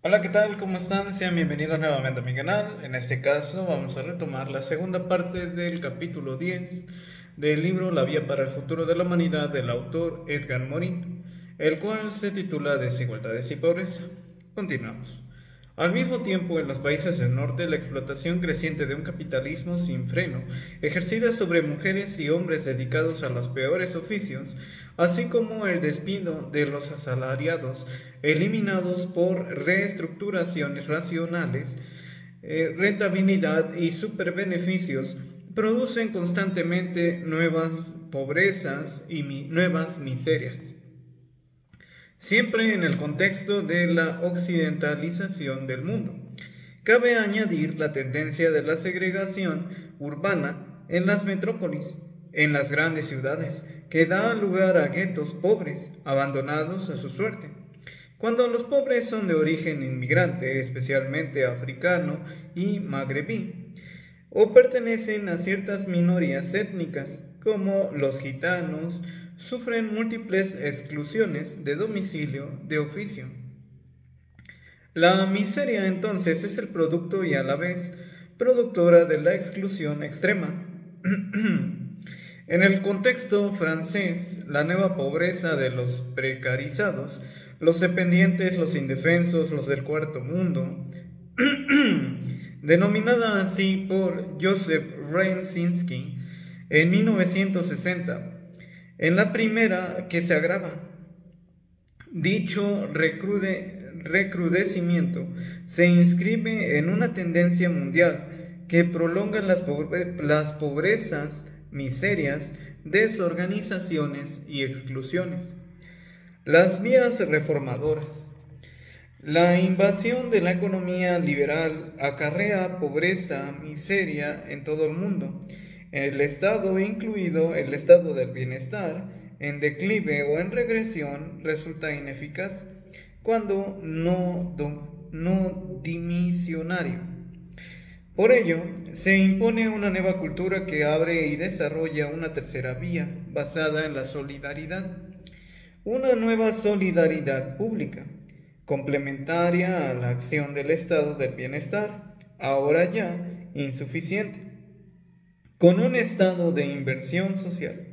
Hola, ¿qué tal? ¿Cómo están? Sean bienvenidos nuevamente a mi canal. En este caso vamos a retomar la segunda parte del capítulo 10 del libro La vía para el futuro de la humanidad del autor Edgar Morin, el cual se titula Desigualdades y pobreza. Continuamos. Al mismo tiempo, en los países del norte, la explotación creciente de un capitalismo sin freno, ejercida sobre mujeres y hombres dedicados a los peores oficios, así como el despido de los asalariados, eliminados por reestructuraciones racionales, rentabilidad y superbeneficios, producen constantemente nuevas pobrezas y nuevas miserias. Siempre en el contexto de la occidentalización del mundo. Cabe añadir la tendencia de la segregación urbana en las metrópolis, en las grandes ciudades, que da lugar a guetos pobres, abandonados a su suerte. Cuando los pobres son de origen inmigrante, especialmente africano y magrebí, o pertenecen a ciertas minorías étnicas, como los gitanos, sufren múltiples exclusiones de domicilio, de oficio. La miseria entonces es el producto y a la vez productora de la exclusión extrema. En el contexto francés, la nueva pobreza de los precarizados, los dependientes, los indefensos, los del cuarto mundo, denominada así por Joseph Reinsinski en 1960, en la primera que se agrava. Dicho recrudecimiento se inscribe en una tendencia mundial que prolonga las pobrezas, miserias, desorganizaciones y exclusiones. Las vías reformadoras. La invasión de la economía liberal acarrea pobreza, miseria en todo el mundo. El Estado, incluido el estado del bienestar, en declive o en regresión, resulta ineficaz, cuando no dimisionario. Por ello, se impone una nueva cultura que abre y desarrolla una tercera vía, basada en la solidaridad. Una nueva solidaridad pública, complementaria a la acción del estado del bienestar, ahora ya insuficiente, con un estado de inversión social,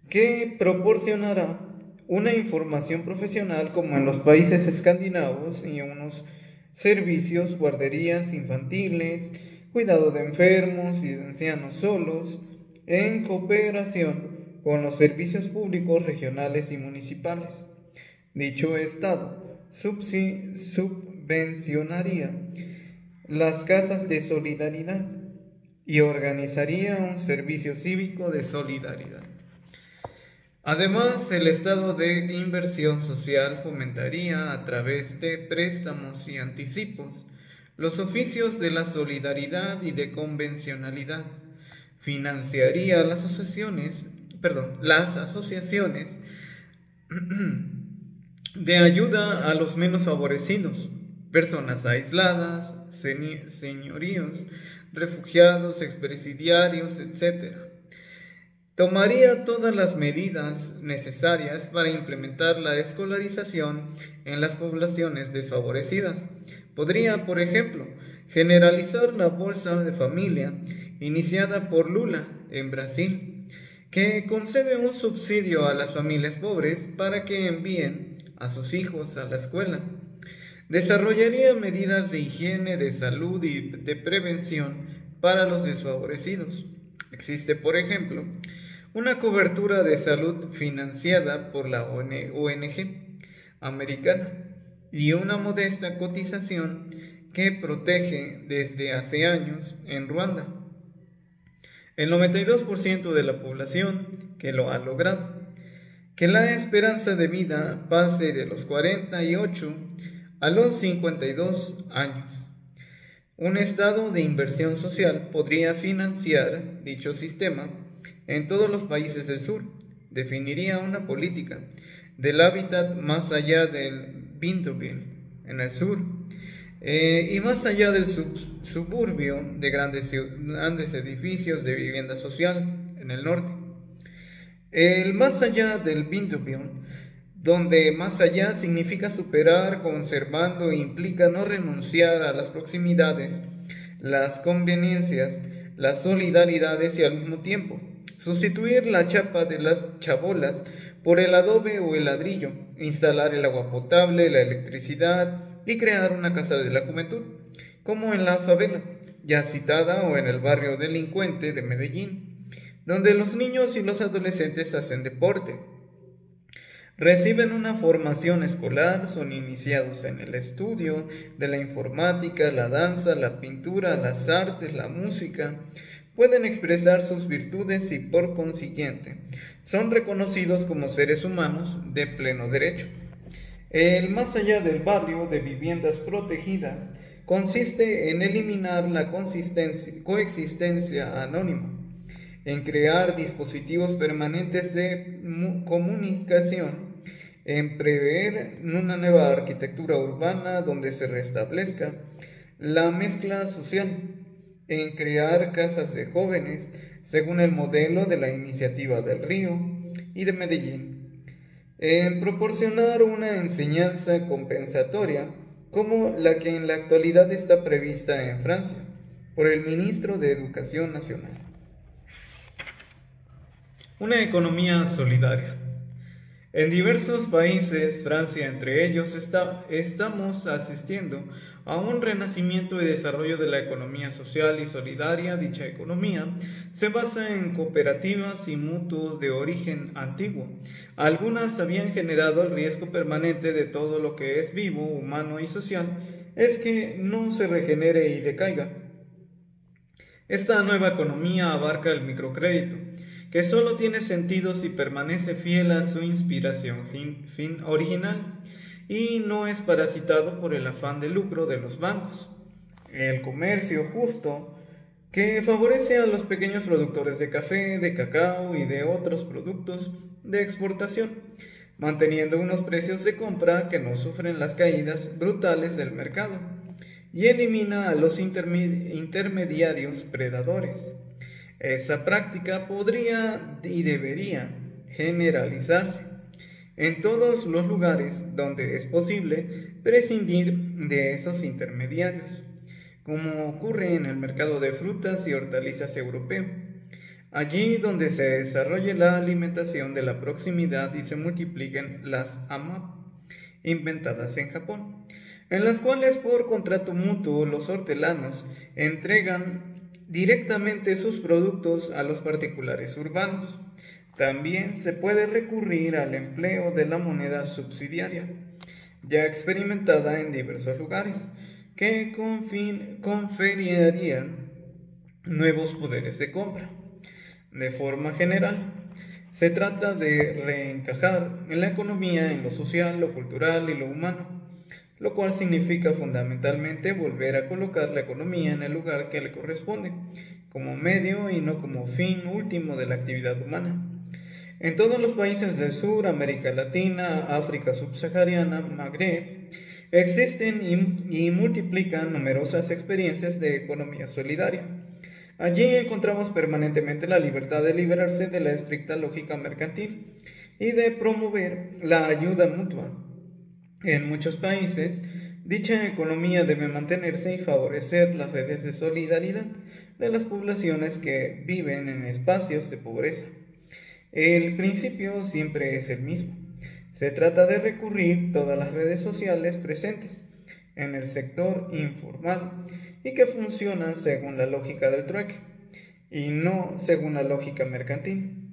que proporcionará una información profesional como en los países escandinavos y unos servicios, guarderías infantiles, cuidado de enfermos y de ancianos solos, en cooperación con los servicios públicos regionales y municipales. Dicho Estado subvencionaría las casas de solidaridad y organizaría un servicio cívico de solidaridad. Además, el estado de inversión social fomentaría a través de préstamos y anticipos los oficios de la solidaridad y de convencionalidad. Financiaría las asociaciones de ayuda a los menos favorecidos, personas aisladas, señoríos, refugiados, expresidiarios, etc. Tomaría todas las medidas necesarias para implementar la escolarización en las poblaciones desfavorecidas. Podría, por ejemplo, generalizar la Bolsa de Familia, iniciada por Lula en Brasil, que concede un subsidio a las familias pobres para que envíen a sus hijos a la escuela. Desarrollaría medidas de higiene, de salud y de prevención para los desfavorecidos. Existe, por ejemplo, una cobertura de salud financiada por la ONG americana y una modesta cotización que protege desde hace años en Ruanda. El 92% de la población que lo ha logrado. Que la esperanza de vida pase de los 48 a los 52 años. Un estado de inversión social podría financiar dicho sistema en todos los países del sur. Definiría una política del hábitat más allá del Bindoville, en el sur, y más allá del suburbio de grandes edificios de vivienda social en el norte. El más allá del Bindoville donde más allá significa superar, conservando e implica no renunciar a las proximidades, las conveniencias, las solidaridades y al mismo tiempo sustituir la chapa de las chabolas por el adobe o el ladrillo, instalar el agua potable, la electricidad y crear una casa de la juventud, como en la favela, ya citada, o en el barrio delincuente de Medellín, donde los niños y los adolescentes hacen deporte, reciben una formación escolar, son iniciados en el estudio de la informática, la danza, la pintura, las artes, la música, pueden expresar sus virtudes y por consiguiente son reconocidos como seres humanos de pleno derecho. El más allá del barrio de viviendas protegidas consiste en eliminar la coexistencia anónima, en crear dispositivos permanentes de comunicación, en prever una nueva arquitectura urbana donde se restablezca la mezcla social, en crear casas de jóvenes según el modelo de la iniciativa del Río y de Medellín, en proporcionar una enseñanza compensatoria como la que en la actualidad está prevista en Francia por el ministro de Educación Nacional. Una economía solidaria. En diversos países, Francia entre ellos, estamos asistiendo a un renacimiento y desarrollo de la economía social y solidaria. Dicha economía se basa en cooperativas y mutuos de origen antiguo. Algunas habían generado el riesgo permanente de todo lo que es vivo, humano y social, es que no se regenere y decaiga. Esta nueva economía abarca el microcrédito, que solo tiene sentido si permanece fiel a su inspiración fin original y no es parasitado por el afán de lucro de los bancos. El comercio justo, que favorece a los pequeños productores de café, de cacao y de otros productos de exportación, manteniendo unos precios de compra que no sufren las caídas brutales del mercado, y elimina a los intermediarios predadores. Esa práctica podría y debería generalizarse en todos los lugares donde es posible prescindir de esos intermediarios, como ocurre en el mercado de frutas y hortalizas europeo, allí donde se desarrolle la alimentación de la proximidad y se multipliquen las AMAP, inventadas en Japón, en las cuales por contrato mutuo los hortelanos entregan directamente sus productos a los particulares urbanos. También se puede recurrir al empleo de la moneda subsidiaria, ya experimentada en diversos lugares, que conferirían nuevos poderes de compra. De forma general, se trata de reencajar en la economía en lo social, lo cultural y lo humano, lo cual significa fundamentalmente volver a colocar la economía en el lugar que le corresponde, como medio y no como fin último de la actividad humana. En todos los países del sur, América Latina, África subsahariana, Magreb, existen y multiplican numerosas experiencias de economía solidaria. Allí encontramos permanentemente la libertad de liberarse de la estricta lógica mercantil y de promover la ayuda mutua. En muchos países, dicha economía debe mantenerse y favorecer las redes de solidaridad de las poblaciones que viven en espacios de pobreza. El principio siempre es el mismo. Se trata de recurrir todas las redes sociales presentes en el sector informal y que funcionan según la lógica del trueque y no según la lógica mercantil.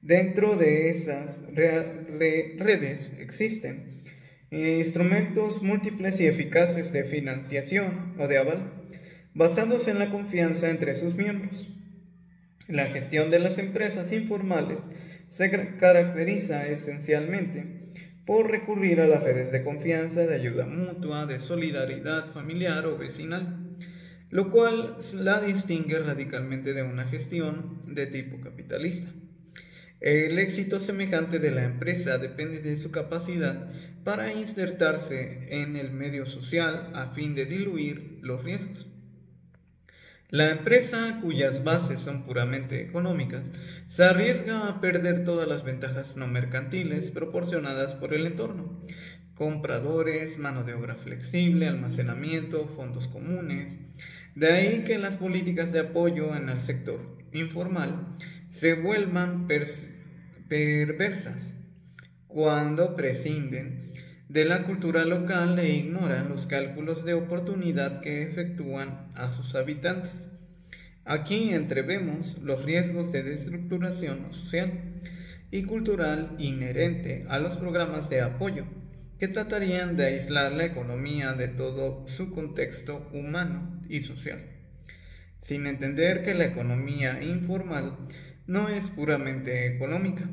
Dentro de esas redes existen instrumentos múltiples y eficaces de financiación o de aval, basados en la confianza entre sus miembros. La gestión de las empresas informales se caracteriza esencialmente por recurrir a las redes de confianza, de ayuda mutua, de solidaridad familiar o vecinal, lo cual la distingue radicalmente de una gestión de tipo capitalista. El éxito semejante de la empresa depende de su capacidad para insertarse en el medio social a fin de diluir los riesgos. La empresa, cuyas bases son puramente económicas, se arriesga a perder todas las ventajas no mercantiles proporcionadas por el entorno: compradores, mano de obra flexible, almacenamiento, fondos comunes. De ahí que las políticas de apoyo en el sector informal se vuelvan perversas cuando prescinden de la cultura local e ignoran los cálculos de oportunidad que efectúan a sus habitantes. Aquí entrevemos los riesgos de desestructuración social y cultural inherente a los programas de apoyo, que tratarían de aislar la economía de todo su contexto humano y social, sin entender que la economía informal no es puramente económica,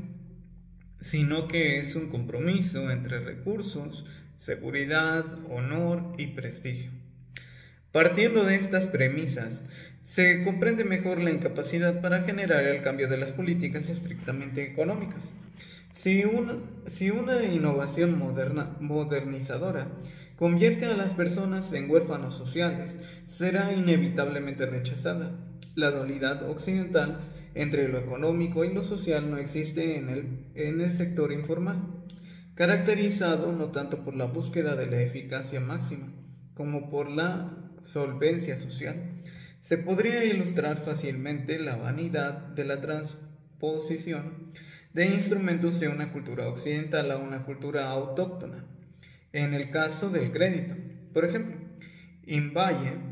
sino que es un compromiso entre recursos, seguridad, honor y prestigio. Partiendo de estas premisas, se comprende mejor la incapacidad para generar el cambio de las políticas estrictamente económicas. Si una innovación modernizadora convierte a las personas en huérfanos sociales, será inevitablemente rechazada. La dualidad occidental entre lo económico y lo social no existe en el sector informal, caracterizado no tanto por la búsqueda de la eficacia máxima, como por la solvencia social. Se podría ilustrar fácilmente la vanidad de la transposición de instrumentos de una cultura occidental a una cultura autóctona. En el caso del crédito, por ejemplo, Invalle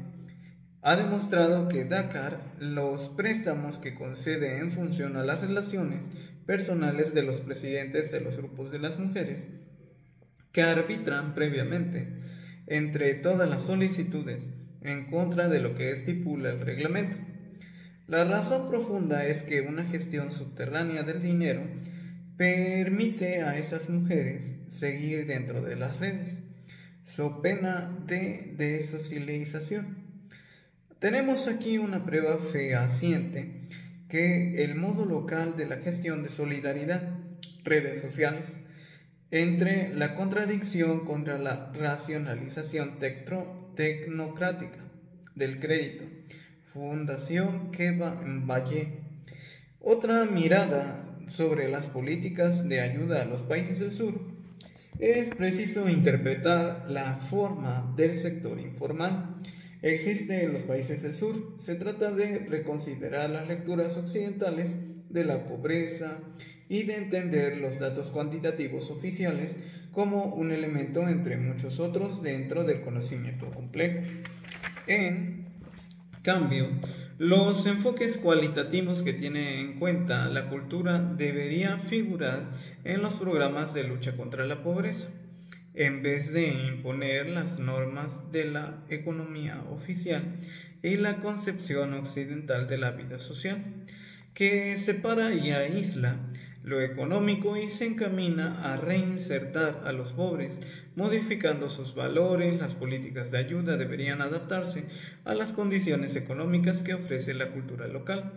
ha demostrado que Dakar los préstamos que concede en función a las relaciones personales de los presidentes de los grupos de las mujeres, que arbitran previamente entre todas las solicitudes en contra de lo que estipula el reglamento. La razón profunda es que una gestión subterránea del dinero permite a esas mujeres seguir dentro de las redes, so pena de desocialización. Tenemos aquí una prueba fehaciente que el modo local de la gestión de solidaridad, redes sociales, entre la contradicción contra la racionalización tecnocrática del crédito, Fundación Keba Mbaye. Otra mirada sobre las políticas de ayuda a los países del sur. Es preciso interpretar la forma del sector informal. Existe en los países del sur. Se trata de reconsiderar las lecturas occidentales de la pobreza y de entender los datos cuantitativos oficiales como un elemento entre muchos otros dentro del conocimiento complejo. En cambio, los enfoques cualitativos que tiene en cuenta la cultura deberían figurar en los programas de lucha contra la pobreza, en vez de imponer las normas de la economía oficial y la concepción occidental de la vida social, que separa y aísla lo económico y se encamina a reinsertar a los pobres, modificando sus valores. Las políticas de ayuda deberían adaptarse a las condiciones económicas que ofrece la cultura local.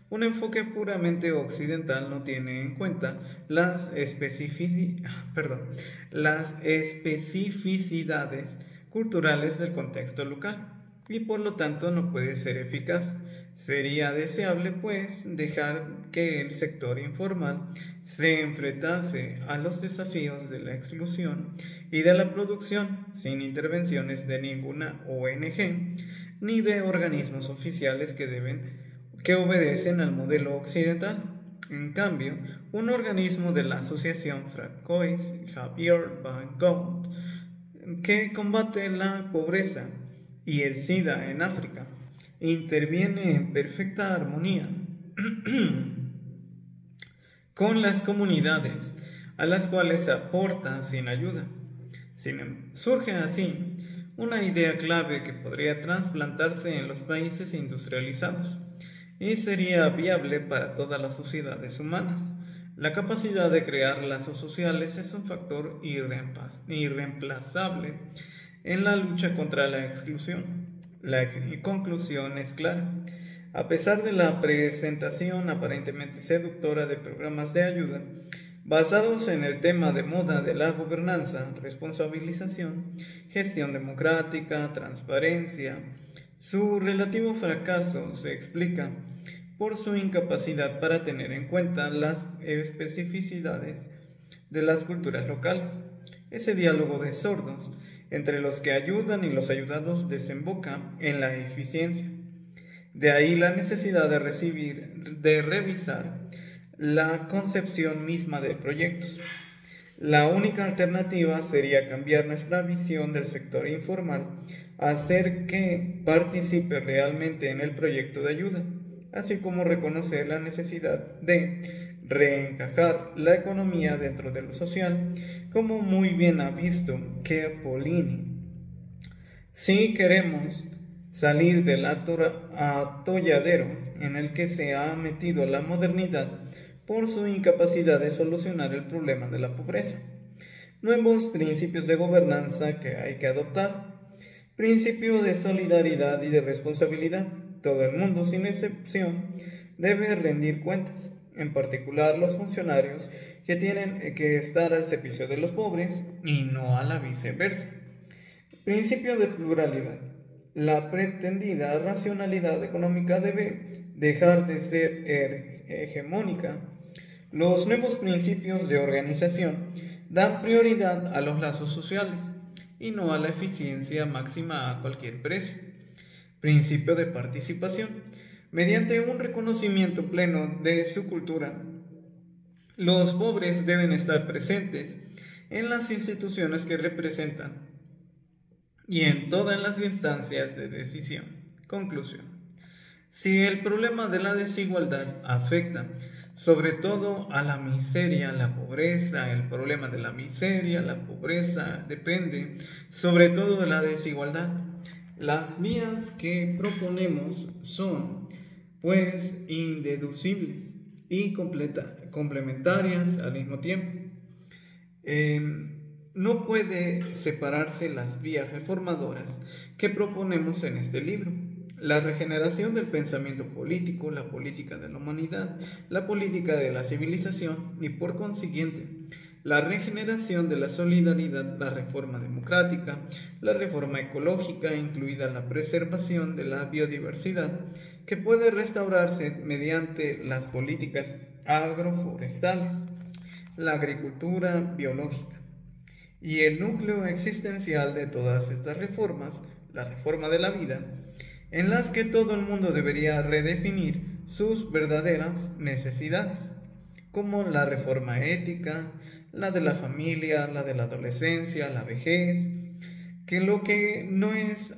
Un enfoque puramente occidental no tiene en cuenta las especificidades culturales del contexto local y por lo tanto no puede ser eficaz. Sería deseable, pues, dejar que el sector informal se enfrentase a los desafíos de la exclusión y de la producción sin intervenciones de ninguna ONG ni de organismos oficiales que obedecen al modelo occidental. En cambio, un organismo de la Asociación Francois Javier Van Gogh, que combate la pobreza y el SIDA en África, interviene en perfecta armonía con las comunidades a las cuales aporta sin ayuda. Surge así una idea clave que podría trasplantarse en los países industrializados y sería viable para todas las sociedades humanas. La capacidad de crear lazos sociales es un factor irreemplazable en la lucha contra la exclusión. La conclusión es clara. A pesar de la presentación aparentemente seductora de programas de ayuda, basados en el tema de moda de la gobernanza, responsabilización, gestión democrática, transparencia, Su relativo fracaso se explica por su incapacidad para tener en cuenta las especificidades de las culturas locales. Ese diálogo de sordos entre los que ayudan y los ayudados desemboca en la eficiencia. De ahí la necesidad de revisar la concepción misma de proyectos. La única alternativa sería cambiar nuestra visión del sector informal, hacer que participe realmente en el proyecto de ayuda, así como reconocer la necesidad de reencajar la economía dentro de lo social, como muy bien ha visto Chiapolini. Si queremos salir del atolladero en el que se ha metido la modernidad por su incapacidad de solucionar el problema de la pobreza, nuevos principios de gobernanza que hay que adoptar, principio de solidaridad y de responsabilidad. Todo el mundo, sin excepción, debe rendir cuentas, en particular los funcionarios que tienen que estar al servicio de los pobres y no a la viceversa. Principio de pluralidad. La pretendida racionalidad económica debe dejar de ser hegemónica. Los nuevos principios de organización dan prioridad a los lazos sociales y no a la eficiencia máxima a cualquier precio. Principio de participación. Mediante un reconocimiento pleno de su cultura, los pobres deben estar presentes en las instituciones que representan y en todas las instancias de decisión. Conclusión. Si el problema de la desigualdad afecta sobre todo a la miseria, la pobreza, el problema de la miseria, la pobreza depende sobre todo de la desigualdad. Las vías que proponemos son, pues, indeducibles y complementarias al mismo tiempo. No puede separarse las vías reformadoras que proponemos en este libro. La regeneración del pensamiento político, la política de la humanidad, la política de la civilización y, por consiguiente, la regeneración de la solidaridad, la reforma democrática, la reforma ecológica, incluida la preservación de la biodiversidad, que puede restaurarse mediante las políticas agroforestales, la agricultura biológica. Y el núcleo existencial de todas estas reformas, la reforma de la vida, en las que todo el mundo debería redefinir sus verdaderas necesidades, como la reforma ética, la de la familia, la de la adolescencia, la vejez, que lo que no es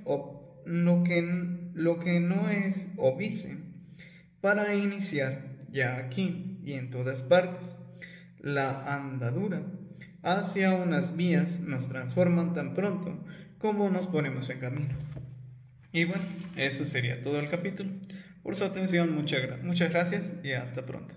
obvise para iniciar ya aquí y en todas partes. La andadura hacia unas vías nos transforman tan pronto como nos ponemos en camino. Y bueno, eso sería todo el capítulo. Por su atención, muchas gracias y hasta pronto.